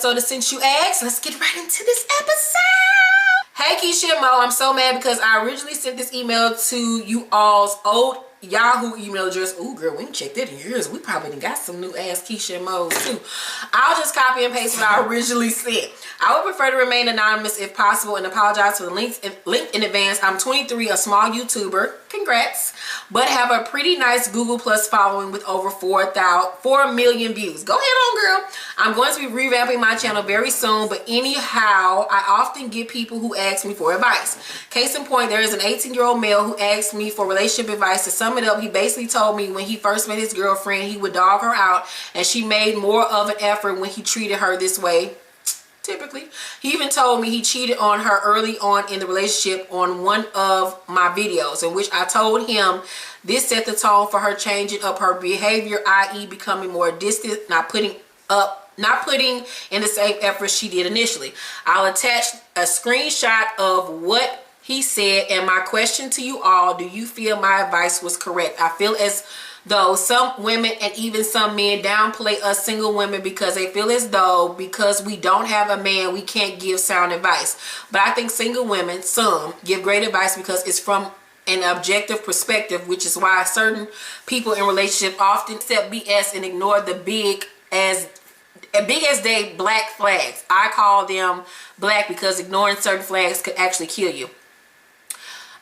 episode of Since You Asked. Let's get right into this episode. Hey Keisha and Mo, I'm so mad because I originally sent this email to you all's old Yahoo email address. Ooh, girl, we ain't checked that in years. We probably done got some new ass Keisha and Mo's too. I'll just copy and paste what I originally sent. I would prefer to remain anonymous if possible and apologize for the link in advance. I'm 23, a small YouTuber. Congrats. But have a pretty nice Google Plus following with over 4 million views. Go ahead on, girl. I'm going to be revamping my channel very soon, but anyhow, I often get people who ask me for advice. Case in point, there is an 18-year-old male who asked me for relationship advice. To sum it up, he basically told me when he first met his girlfriend, he would dog her out, and she made more of an effort when he treated her this way. Typically, he even told me he cheated on her early on in the relationship on one of my videos, in which I told him this set the tone for her changing up her behavior, i.e. becoming more distant, not putting in the same effort she did initially. I'll attach a screenshot of what he said, and my question to you all: do you feel my advice was correct? I feel as though some women and even some men downplay us single women because they feel as though because we don't have a man, we can't give sound advice. But I think single women, some, give great advice because it's from an objective perspective, which is why certain people in relationship often accept BS and ignore the big as day black flags. I call them black because ignoring certain flags could actually kill you.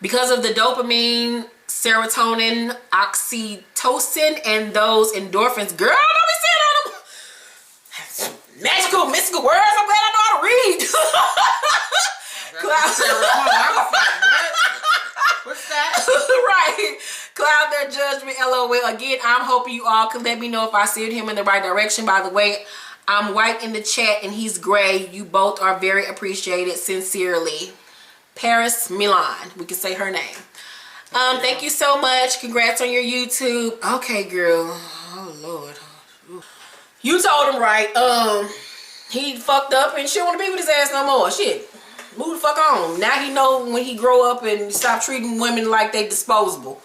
Because of the dopamine, serotonin, oxytocin, and those endorphins. Girl, don't be saying all them magical, mystical words. I'm glad I know how to read. What's that? Right. Cloud their judgment, LOL. Again, I'm hoping you all can let me know if I steered him in the right direction. By the way, I'm white in the chat and he's gray. You both are very appreciated. Sincerely, Paris Milan. We can say her name. Thank you so much. Congrats on your YouTube. Okay, girl. Oh Lord. You told him right. He fucked up and she don't want to be with his ass no more. Shit. Move the fuck on. Now he know when he grow up and stop treating women like they disposable.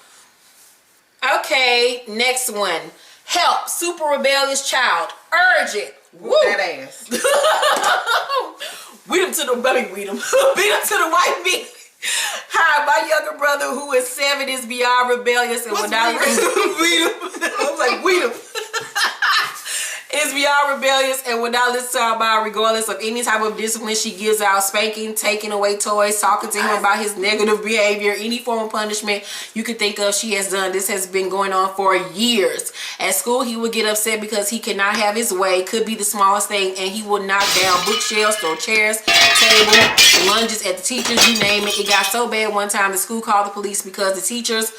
Okay, next one. Help. Super rebellious child. Urgent. Woo. That ass. Beat him to the baby. Beat him to the white meat. Hi, my younger brother who is 7 is beyond rebellious and will not beat him. I was like, beat him. Is beyond rebellious and will not listen to our mom regardless of any type of discipline she gives out, spanking, taking away toys, talking to him about his negative behavior, any form of punishment you could think of she has done. This has been going on for years. At school, he would get upset because he cannot have his way, could be the smallest thing, and he will knock down bookshelves, throw chairs, table, lunges at the teachers, you name it. It got so bad one time the school called the police because the teachers,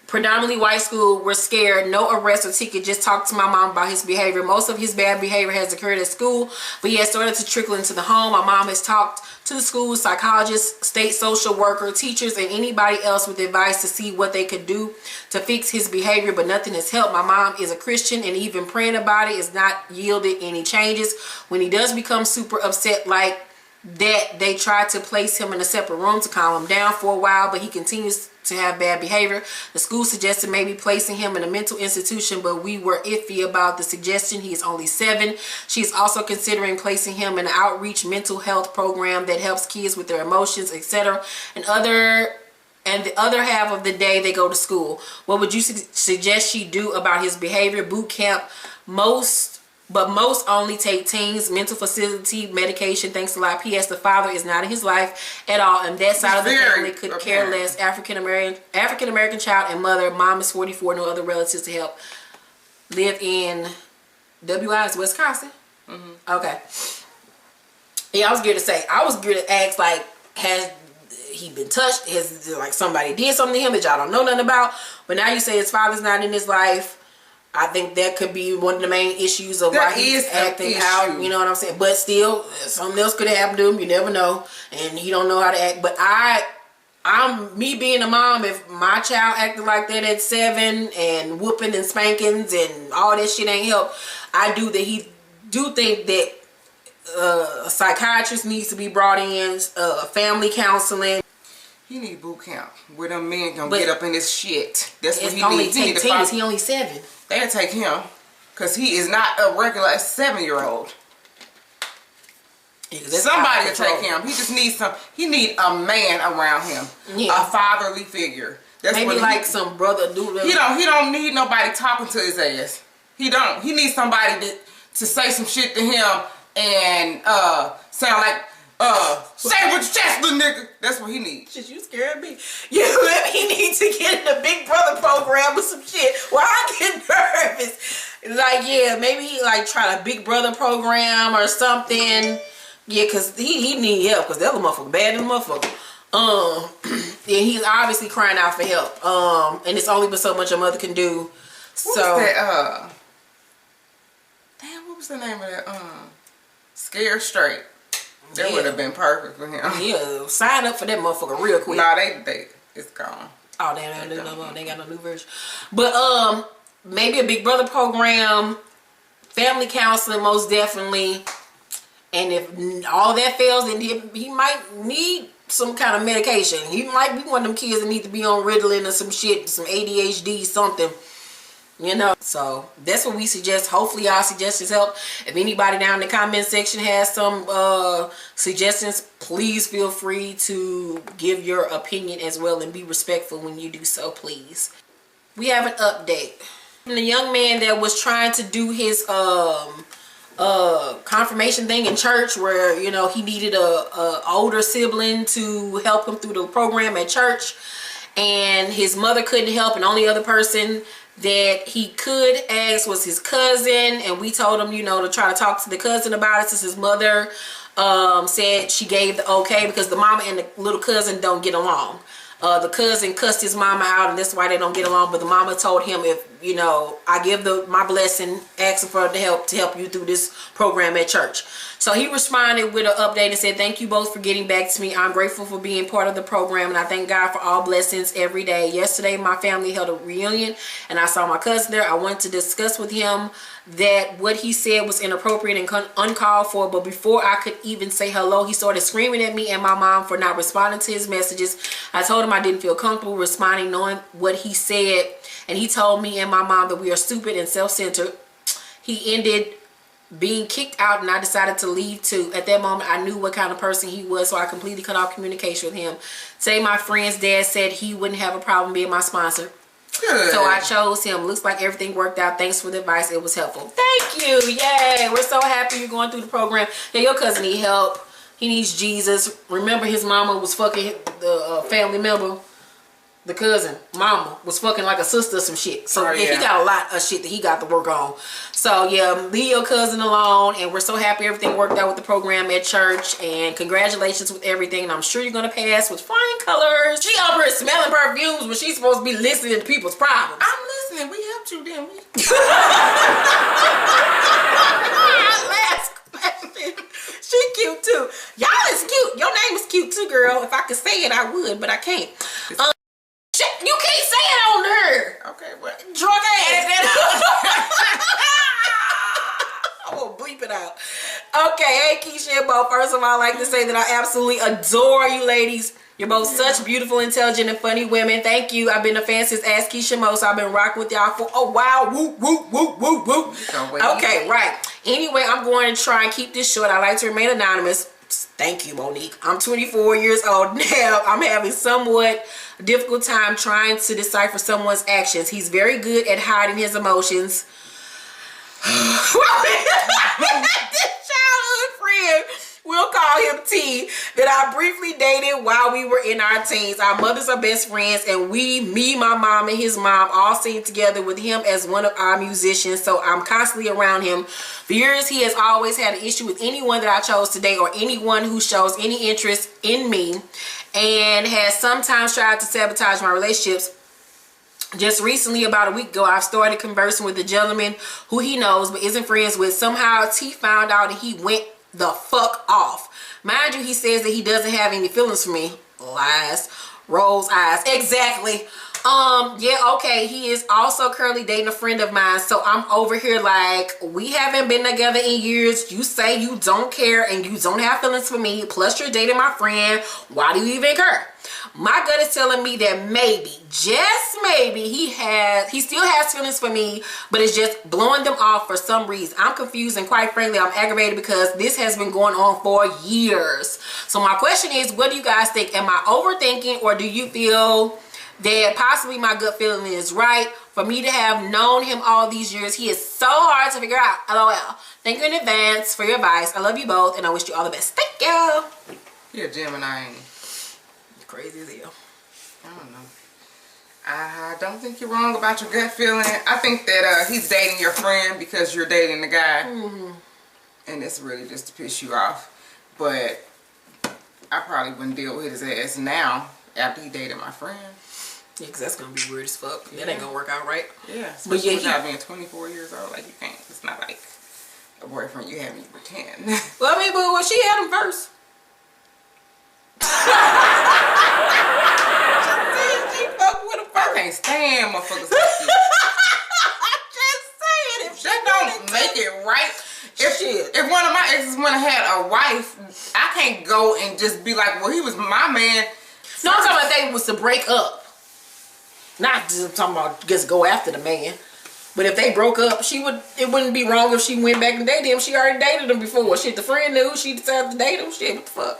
predominantly white school, were scared. No arrest or ticket, just talk to my mom about his behavior. Most of his bad behavior has occurred at school, but he has started to trickle into the home. My mom has talked to the school, psychologists, state social worker, teachers, and anybody else with advice to see what they could do to fix his behavior, but nothing has helped. My mom is a Christian and even praying about it is not yielded any changes. When he does become super upset like that, they try to place him in a separate room to calm him down for a while, but he continues to have bad behavior. The school suggested maybe placing him in a mental institution, but we were iffy about the suggestion. He is only 7. She's also considering placing him in an outreach mental health program that helps kids with their emotions, etc. And the other half of the day they go to school. What would you suggest she do about his behavior? Boot camp, most only take teens, mental facility, medication. Thanks a lot. P.S. The father is not in his life at all, and that side of the family could care less. African American child and mother. Mom is 44. No other relatives to help. Live in WI's Wisconsin. Okay. Yeah, I was scared to say. I was scared to ask, like, has he been touched? Has, like, somebody did something to him that y'all don't know nothing about? But now you say his father's not in his life. I think that could be one of the main issues of why he's acting out. You know what I'm saying? But still, something else could have happened to him. You never know. And he don't know how to act. But I'm me being a mom, if my child acted like that at 7 and whooping and spankings and all that shit ain't help, I do think that a psychiatrist needs to be brought in, family counseling. He need boot camp where them men gonna get up in this shit. That's what he needs. He only 7. They'll take him because he is not a regular 7-year-old. Yeah, somebody to take him. He just needs he need a man around him. Yeah. A fatherly figure. That's maybe what like some brother dude. He don't need nobody talking to his ass. He don't. He needs somebody to say some shit to him and sound like say it with your chest, little nigga. That's what he needs. Shit, you scared me. He needs to get in the Big Brother program with some shit. Well, I get nervous. Like, yeah, maybe like try a Big Brother program or something. Yeah, cause he need help, cause the other motherfucker bad in the motherfucker. Yeah, he's obviously crying out for help. And it's only but so much a mother can do. So that, damn, what was the name of that? Scared Straight. That would have been perfect for him. Yeah, sign up for that motherfucker real quick. Nah, it's gone. Oh, they ain't got no new version. But maybe a Big Brother program, family counseling, most definitely. And if all that fails, then he might need some kind of medication. He might be one of them kids that need to be on Ritalin or some shit, some ADHD, something. You know, so that's what we suggest. Hopefully y'all suggestions help. If anybody down in the comment section has some suggestions, please feel free to give your opinion as well and be respectful when you do so, please. We have an update. The young man that was trying to do his confirmation thing in church, where, you know, he needed a older sibling to help him through the program at church, and his mother couldn't help, and only other person that he could ask was his cousin, and we told him, you know, to try to talk to the cousin about it, since his mother said she gave the okay, because the mama and the little cousin don't get along. The cousin cussed his mama out, and that's why they don't get along. But the mama told him, if, you know, I give my blessing, asking for the help to help you through this program at church. So he responded with an update and said, thank you both for getting back to me. I'm grateful for being part of the program, and I thank God for all blessings every day. Yesterday, my family held a reunion, and I saw my cousin there. I wanted to discuss with him that what he said was inappropriate and uncalled for, but before I could even say hello, he started screaming at me and my mom for not responding to his messages. I told him I didn't feel comfortable responding knowing what he said, and he told me and my mom that we are stupid and self-centered. He ended being kicked out, and I decided to leave too. At that moment, I knew what kind of person he was, so I completely cut off communication with him. Today, my friend's dad said he wouldn't have a problem being my sponsor. Good. So I chose him. Looks like everything worked out. Thanks for the advice. It was helpful. Thank you. Yay. We're so happy you're going through the program. Yeah, your cousin need help. He needs Jesus. Remember, his mama was fucking the family member. The cousin, mama, was fucking like a sister or some shit. So yeah, he got a lot of shit that he got to work on. So yeah, leave your cousin alone, and we're so happy everything worked out with the program at church, and congratulations with everything, and I'm sure you're gonna pass with flying colors. She over here smelling perfumes when she's supposed to be listening to people's problems. I'm listening. We helped you, didn't we? Last question. She cute too. Y'all is cute. Your name is cute too, girl. If I could say it, I would, but I can't. You can't say it on her. Okay, what? Drunk ass. I'm gonna bleep it out. Okay, hey Keisha and Bo. First of all, I'd like to say that I absolutely adore you ladies. You're both such beautiful, intelligent, and funny women. Thank you. I've been a fan since Ask Keisha Mo, so I've been rocking with y'all for a while. Whoop, whoop, whoop, whoop, whoop. Okay, right. Anyway, I'm going to try and keep this short. I like to remain anonymous. Thank you, Monique. I'm 24 years old now. I'm having somewhat difficult time trying to decipher someone's actions. He's very good at hiding his emotions. This childhood friend, we'll call him T, that I briefly dated while we were in our teens. Our mothers are best friends, and me, my mom, and his mom all sing together with him as one of our musicians, so I'm constantly around him. For years, he has always had an issue with anyone that I chose to date or anyone who shows any interest in me, and has sometimes tried to sabotage my relationships. Just recently, about a week ago, I've started conversing with a gentleman who he knows but isn't friends with. Somehow, T found out and he went the fuck off. Mind you, he says that he doesn't have any feelings for me. Lies. Rolls eyes. Exactly. Yeah, okay. He is also currently dating a friend of mine, so I'm over here like, we haven't been together in years. You say you don't care and you don't have feelings for me, plus you're dating my friend. Why do you even care? My gut is telling me that maybe, just maybe he still has feelings for me, but it's just blowing them off for some reason. I'm confused, and quite frankly, I'm aggravated because this has been going on for years. So my question is, what do you guys think? Am I overthinking, or do you feel that possibly my gut feeling is right? For me to have known him all these years, he is so hard to figure out. LOL. Thank you in advance for your advice. I love you both, and I wish you all the best. Thank you. You're a Gemini. Crazy as hell. I don't know. I don't think you're wrong about your gut feeling. I think that he's dating your friend because you're dating the guy. And it's really just to piss you off. But I probably wouldn't deal with his ass now after he dated my friend. Yeah, because that's going to be weird as fuck. Yeah. That ain't going to work out right. Yeah. But yeah, without being 24 years old, like, you can't. It's not like a boyfriend you have and you pretend. Well, I mean, but well, she had him first. I can't stand motherfuckers like you. I'm just saying. If that don't make it right. If one of my exes would have had a wife, I can't go and just be like, well, he was my man. No, I'm talking about they was to break up. Not just talking about just go after the man. But if they broke up, it wouldn't be wrong if she went back and dated him. She already dated him before. Shit, the friend knew. She decided to date him. Shit, what the fuck?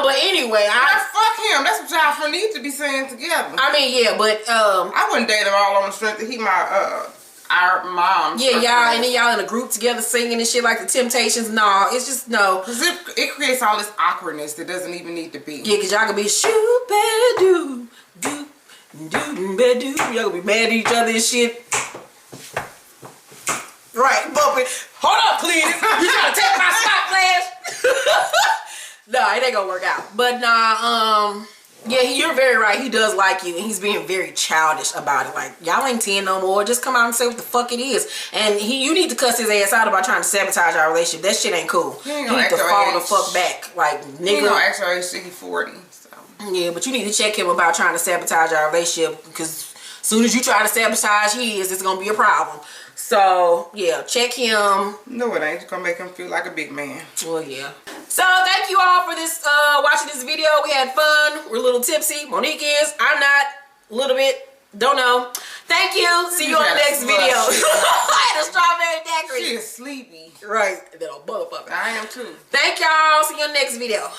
But anyway, fuck him. That's what y'all for need to be saying together. I mean, yeah, but I wouldn't date him all on the strength that he my our mom. Yeah, y'all, and then y'all in a group together singing and shit like the Temptations. No, it's just no. Cause it creates all this awkwardness that doesn't even need to be. Yeah, cause y'all gonna be shoo-ba-doo, do-do-ba-doo. Y'all gonna be mad at each other and shit. Right, bumping. Hold up, please. You trying to take my spot, Flash? No, it ain't gonna work out. But nah, yeah, you're very right. He does like you, and he's being very childish about it. Like, y'all ain't 10 no more. Just come out and say what the fuck it is. And you need to cuss his ass out about trying to sabotage our relationship. That shit ain't cool. He need to fall the fuck back. Like, nigga. He ain't gonna act your age till he 40. So. Yeah, but you need to check him about trying to sabotage our relationship, because as soon as you try to sabotage his, it's gonna be a problem. So, yeah, check him. No, it ain't. It's gonna make him feel like a big man. Well, yeah. So, thank you all for this, watching this video. We had fun. We're a little tipsy. Monique is. I'm not. A little bit. Don't know. Thank you. See you on the next video. I had a strawberry daiquiri. She is sleepy. Right. And then a motherfucker. I am too. Thank y'all. See you on the next video.